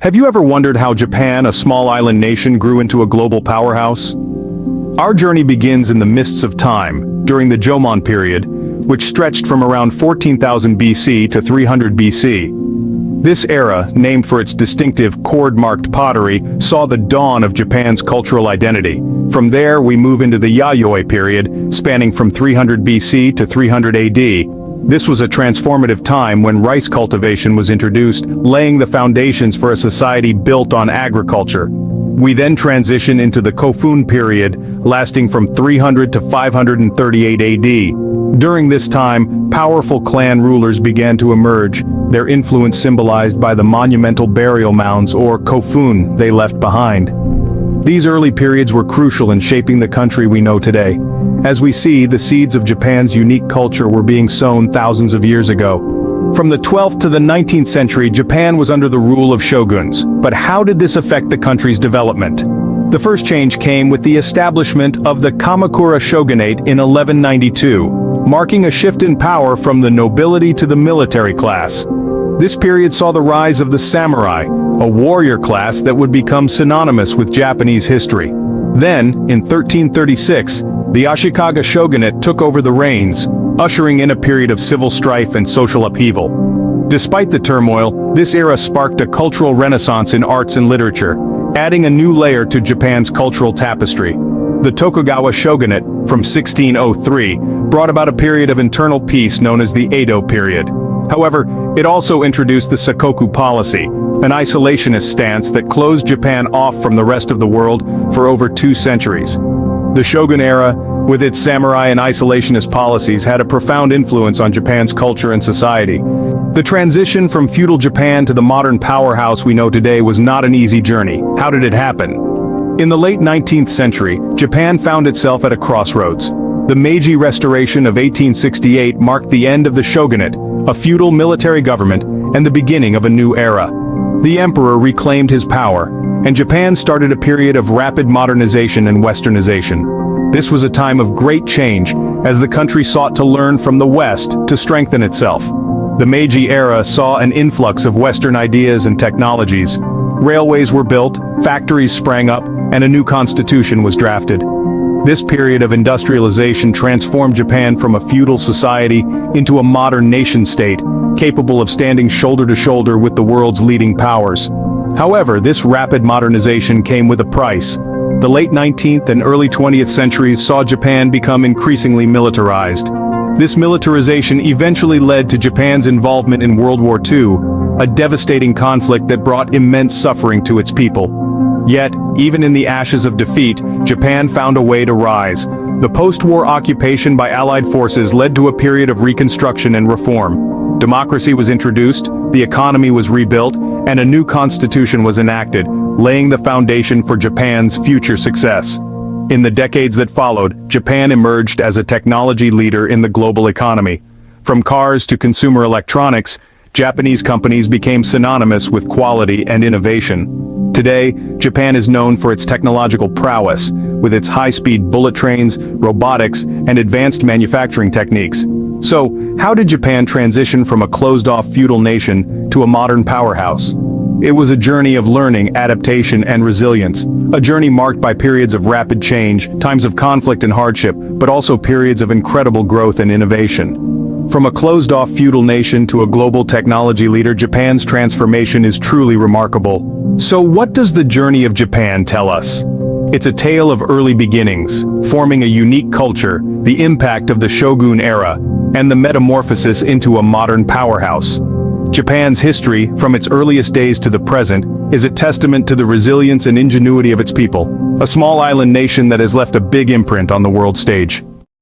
Have you ever wondered how Japan, a small island nation, grew into a global powerhouse? Our journey begins in the mists of time, during the Jomon period, which stretched from around 14,000 BC to 300 BC. This era, named for its distinctive cord-marked pottery, saw the dawn of Japan's cultural identity. From there, we move into the Yayoi period, spanning from 300 BC to 300 AD. This was a transformative time when rice cultivation was introduced, laying the foundations for a society built on agriculture. We then transition into the Kofun period, lasting from 300 to 538 AD. During this time, powerful clan rulers began to emerge, their influence symbolized by the monumental burial mounds or kofun they left behind. These early periods were crucial in shaping the country we know today. As we see, the seeds of Japan's unique culture were being sown thousands of years ago. From the 12th to the 19th century, Japan was under the rule of shoguns. But how did this affect the country's development? The first change came with the establishment of the Kamakura shogunate in 1192, marking a shift in power from the nobility to the military class. This period saw the rise of the samurai, a warrior class that would become synonymous with Japanese history. Then, in 1336, the Ashikaga shogunate took over the reins, ushering in a period of civil strife and social upheaval. Despite the turmoil, this era sparked a cultural renaissance in arts and literature, adding a new layer to Japan's cultural tapestry. The Tokugawa shogunate, from 1603, brought about a period of internal peace known as the Edo period. However, it also introduced the Sakoku policy, an isolationist stance that closed Japan off from the rest of the world for over 2 centuries. The Shogun era, with its samurai and isolationist policies, had a profound influence on Japan's culture and society. The transition from feudal Japan to the modern powerhouse we know today was not an easy journey. How did it happen? In the late 19th century, Japan found itself at a crossroads. The Meiji Restoration of 1868 marked the end of the shogunate, a feudal military government, and the beginning of a new era. The emperor reclaimed his power, and Japan started a period of rapid modernization and westernization. This was a time of great change, as the country sought to learn from the West to strengthen itself. The Meiji era saw an influx of Western ideas and technologies. Railways were built, factories sprang up, and a new constitution was drafted. This period of industrialization transformed Japan from a feudal society into a modern nation-state, capable of standing shoulder to shoulder with the world's leading powers. However, this rapid modernization came with a price. The late 19th and early 20th centuries saw Japan become increasingly militarized. This militarization eventually led to Japan's involvement in World War II, a devastating conflict that brought immense suffering to its people. Yet, even in the ashes of defeat, Japan found a way to rise. The post-war occupation by Allied forces led to a period of reconstruction and reform. Democracy was introduced, the economy was rebuilt, and a new constitution was enacted, laying the foundation for Japan's future success. In the decades that followed, Japan emerged as a technology leader in the global economy. From cars to consumer electronics, Japanese companies became synonymous with quality and innovation. Today, Japan is known for its technological prowess, with its high-speed bullet trains, robotics, and advanced manufacturing techniques. So, how did Japan transition from a closed-off feudal nation to a modern powerhouse? It was a journey of learning, adaptation, and resilience. A journey marked by periods of rapid change, times of conflict and hardship, but also periods of incredible growth and innovation. From a closed-off feudal nation to a global technology leader, Japan's transformation is truly remarkable. So what does the journey of Japan tell us? It's a tale of early beginnings, forming a unique culture, the impact of the Shogun era, and the metamorphosis into a modern powerhouse. Japan's history, from its earliest days to the present, is a testament to the resilience and ingenuity of its people, a small island nation that has left a big imprint on the world stage.